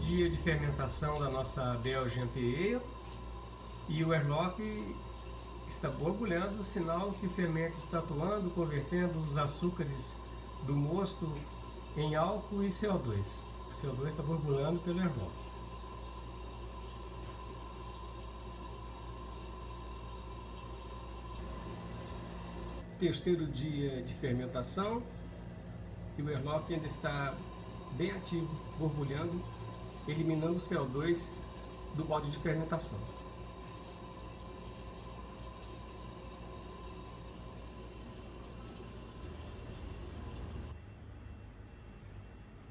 dia de fermentação da nossa Belgian Pale Ale e o airlock está borbulhando, sinal que o fermento está atuando, convertendo os açúcares do mosto em álcool e CO2. O CO2 está borbulhando pelo airlock. Terceiro dia de fermentação e o airlock ainda está bem ativo, borbulhando, eliminando o CO2 do balde de fermentação.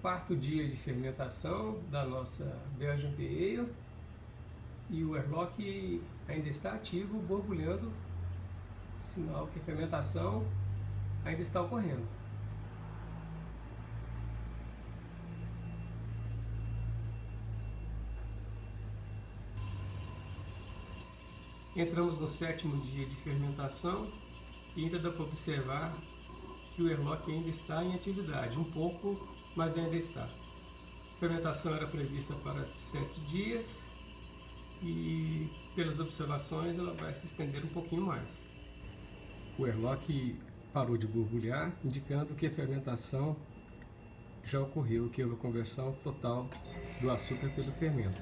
Quarto dia de fermentação da nossa Belgian Pale Ale e o airlock ainda está ativo, borbulhando, sinal que a fermentação ainda está ocorrendo. Entramos no sétimo dia de fermentação e ainda dá para observar que o airlock ainda está em atividade, um pouco, mas ainda está. A fermentação era prevista para 7 dias e, pelas observações, ela vai se estender um pouquinho mais. O airlock parou de borbulhar, indicando que a fermentação já ocorreu, que houve a conversão total do açúcar pelo fermento.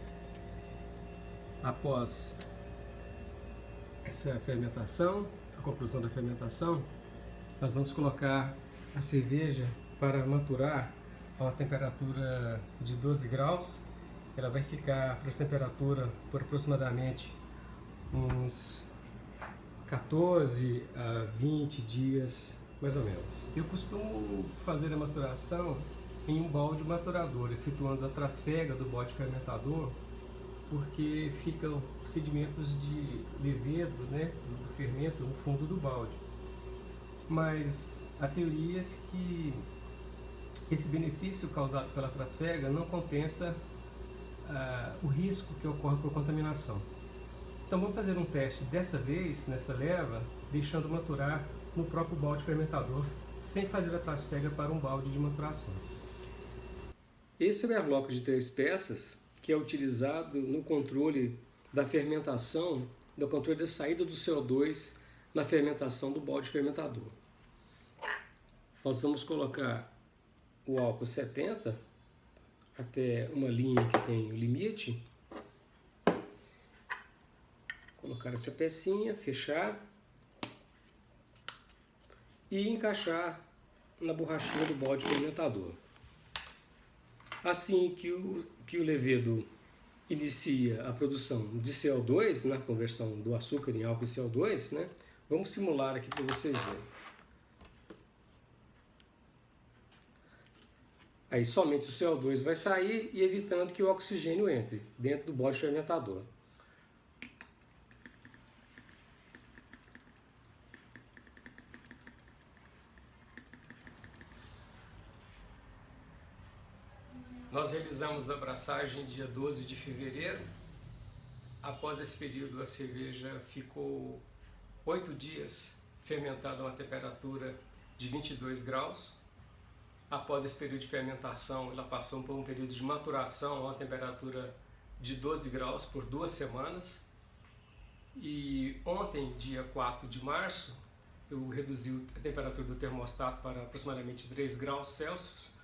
Após essa fermentação, a conclusão da fermentação, nós vamos colocar a cerveja para maturar a uma temperatura de 12 graus. Ela vai ficar para essa temperatura por aproximadamente uns 14 a 20 dias, mais ou menos. Eu costumo fazer a maturação em um balde maturador, efetuando a trasfega do balde fermentador, porque ficam sedimentos de levedo, né, do fermento no fundo do balde. Mas há teorias que esse benefício causado pela trasfega não compensa o risco que ocorre por contaminação. Então vamos fazer um teste dessa vez, nessa leva, deixando maturar no próprio balde fermentador, sem fazer a trasfega para um balde de maturação. Esse é o airlock de 3 peças, que é utilizado no controle da fermentação, no controle da saída do CO2 na fermentação do balde fermentador. Nós vamos colocar o álcool 70 até uma linha que tem limite, colocar essa pecinha, fechar e encaixar na borrachinha do balde fermentador. Assim que o levedo inicia a produção de CO2, na conversão do açúcar em álcool e CO2, né? Vamos simular aqui para vocês verem. Aí somente o CO2 vai sair e evitando que o oxigênio entre dentro do balde fermentador. Nós realizamos a abraçagem dia 12 de fevereiro. Após esse período, a cerveja ficou 8 dias fermentada a uma temperatura de 22 graus. Após esse período de fermentação, ela passou por um período de maturação a uma temperatura de 12 graus por 2 semanas. E ontem, dia 4 de março, eu reduzi a temperatura do termostato para aproximadamente 3 graus Celsius,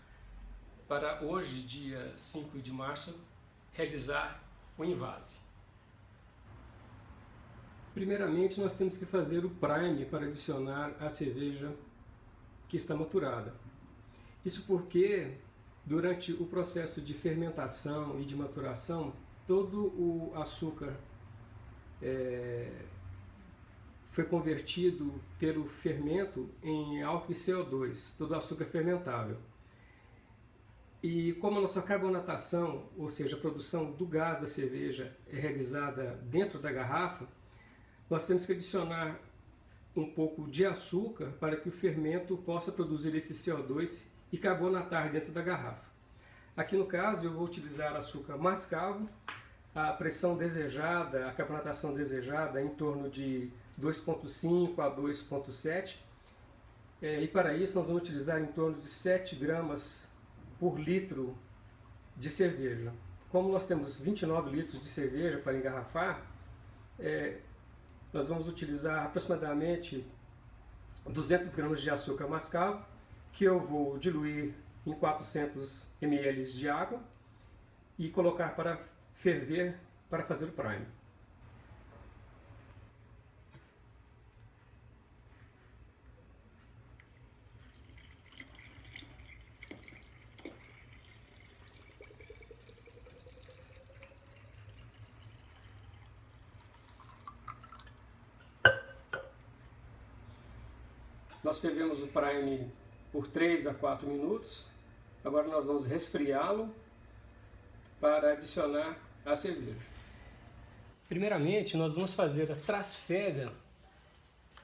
para hoje, dia 5 de março, realizar o invase. Primeiramente, nós temos que fazer o prime para adicionar a cerveja que está maturada. Isso porque, durante o processo de fermentação e de maturação, todo o açúcar foi convertido pelo fermento em álcool e CO2, todo o açúcar fermentável. E como a nossa carbonatação, ou seja, a produção do gás da cerveja é realizada dentro da garrafa, nós temos que adicionar um pouco de açúcar para que o fermento possa produzir esse CO2 e carbonatar dentro da garrafa. Aqui no caso eu vou utilizar açúcar mascavo, a pressão desejada, a carbonatação desejada é em torno de 2,5 a 2,7 e para isso nós vamos utilizar em torno de 7 gramas por litro de cerveja, como nós temos 29 litros de cerveja para engarrafar, nós vamos utilizar aproximadamente 200 gramas de açúcar mascavo, que eu vou diluir em 400 ml de água e colocar para ferver para fazer o prime. Nós fervemos o prime por 3 a 4 minutos. Agora nós vamos resfriá-lo para adicionar a cerveja. Primeiramente, nós vamos fazer a trasfega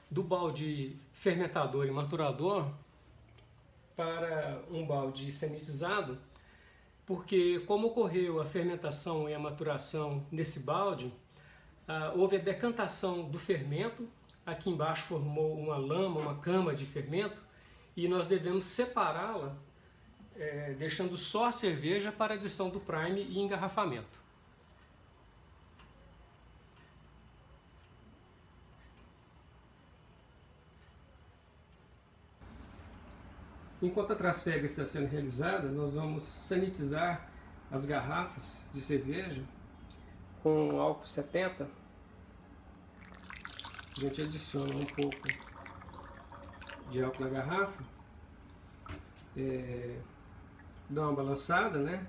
do balde fermentador e maturador para um balde sanitizado, porque como ocorreu a fermentação e a maturação nesse balde, houve a decantação do fermento. Aqui embaixo formou uma lama, uma cama de fermento, e nós devemos separá-la, deixando só a cerveja para adição do prime e engarrafamento. Enquanto a trasfega está sendo realizada, nós vamos sanitizar as garrafas de cerveja com álcool 70. A gente adiciona um pouco de álcool na garrafa, dá uma balançada, né?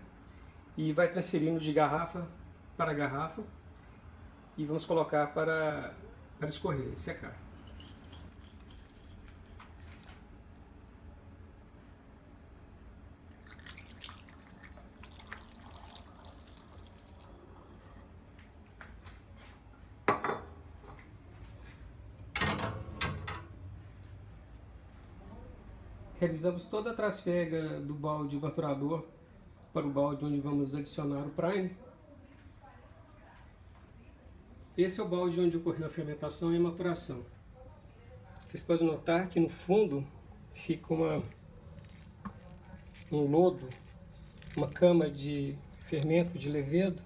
E vai transferindo de garrafa para garrafa e vamos colocar para escorrer e secar. Realizamos toda a trasfega do balde maturador para o balde onde vamos adicionar o prime. Esse é o balde onde ocorreu a fermentação e a maturação. Vocês podem notar que no fundo fica um lodo, uma cama de fermento, de levedo.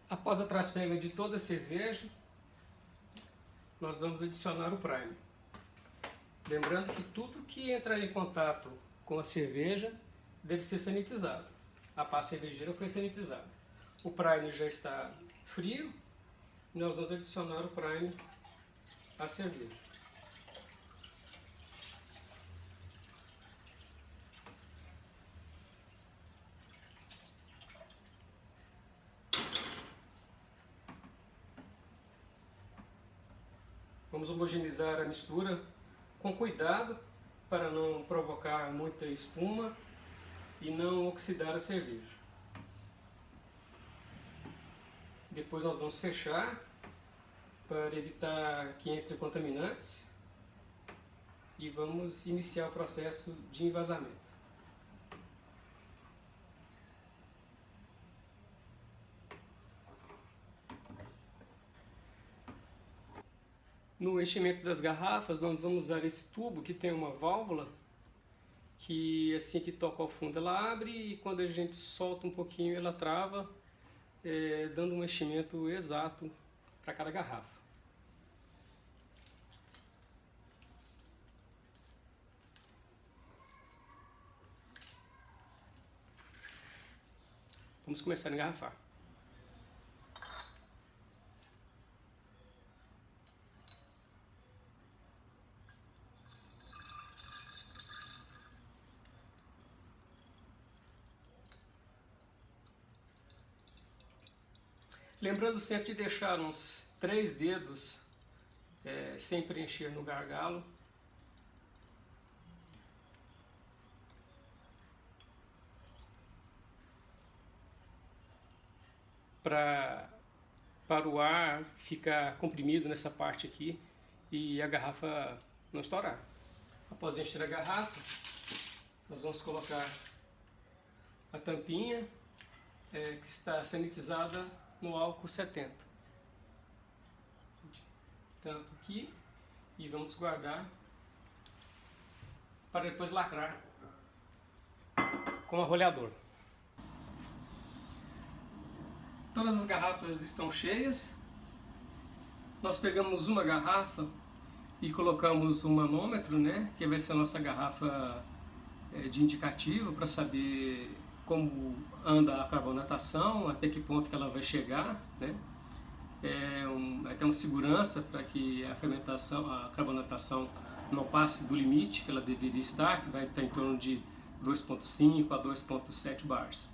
Após a trasfega de toda a cerveja, nós vamos adicionar o prime. Lembrando que tudo que entrar em contato com a cerveja deve ser sanitizado. A pá cervejeira foi sanitizada. O prime já está frio e nós vamos adicionar o prime à cerveja. Vamos homogeneizar a mistura com cuidado para não provocar muita espuma e não oxidar a cerveja. Depois nós vamos fechar para evitar que entre contaminantes e vamos iniciar o processo de envasamento. No enchimento das garrafas, nós vamos usar esse tubo que tem uma válvula que assim que toca ao fundo ela abre e quando a gente solta um pouquinho ela trava, dando um enchimento exato para cada garrafa. Vamos começar a engarrafar. Lembrando sempre de deixar uns 3 dedos sem preencher no gargalo. Para o ar ficar comprimido nessa parte aqui e a garrafa não estourar. Após encher a garrafa, nós vamos colocar a tampinha que está sanitizada no álcool 70. Tampa aqui e vamos guardar para depois lacrar com arrolhador. Todas as garrafas estão cheias. Nós pegamos uma garrafa e colocamos um manômetro, né, que vai ser a nossa garrafa de indicativo para saber como anda a carbonatação, até que ponto que ela vai chegar, né? Vai ter uma segurança para que a fermentação, a carbonatação não passe do limite que ela deveria estar, que vai estar em torno de 2,5 a 2,7 bars.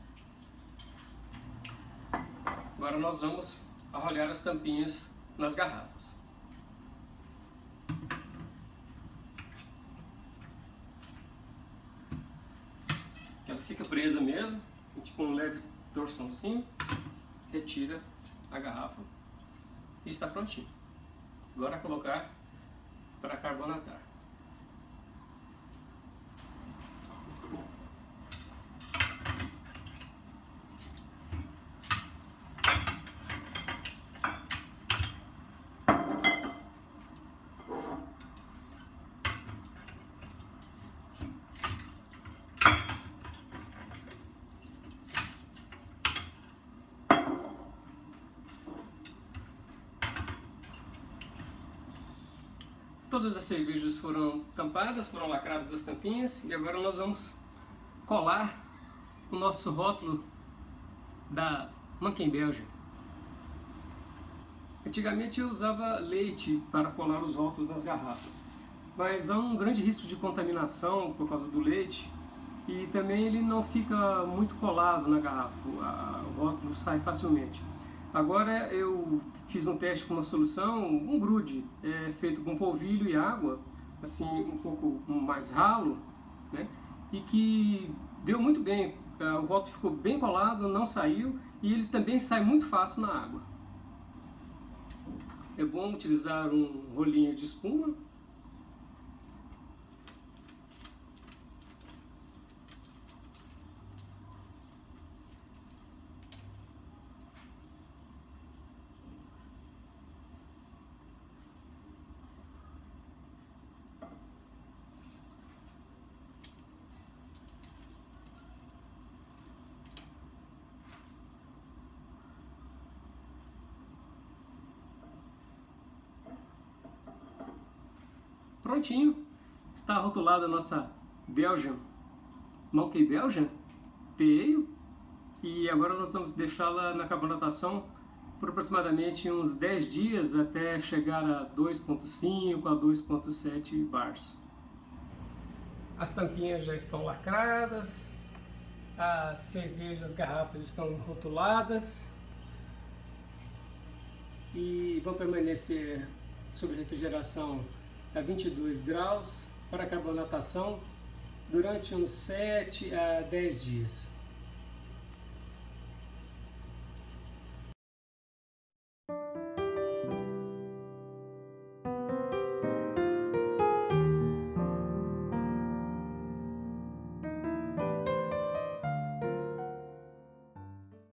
Agora nós vamos arrolhar as tampinhas nas garrafas. Ela fica presa mesmo, tipo um leve torçãozinho, retira a garrafa e está prontinho. Agora colocar para carbonatar. Todas as cervejas foram tampadas, foram lacradas as tampinhas e agora nós vamos colar o nosso rótulo da Monkey Belgian. Antigamente eu usava leite para colar os rótulos das garrafas, mas há um grande risco de contaminação por causa do leite e também ele não fica muito colado na garrafa, o rótulo sai facilmente. Agora eu fiz um teste com uma solução, um grude, feito com polvilho e água, assim um pouco mais ralo, né? E que deu muito bem. O rótulo ficou bem colado, não saiu e ele também sai muito fácil na água. É bom utilizar um rolinho de espuma. Prontinho, está rotulada a nossa Belgian, Monkey Belgian, Pale, e agora nós vamos deixá-la na carbonatação por aproximadamente uns 10 dias até chegar a 2,5 a 2,7 bars. As tampinhas já estão lacradas, as cervejas, as garrafas estão rotuladas e vão permanecer sob refrigeração a 22 graus para carbonatação durante uns 7 a 10 dias.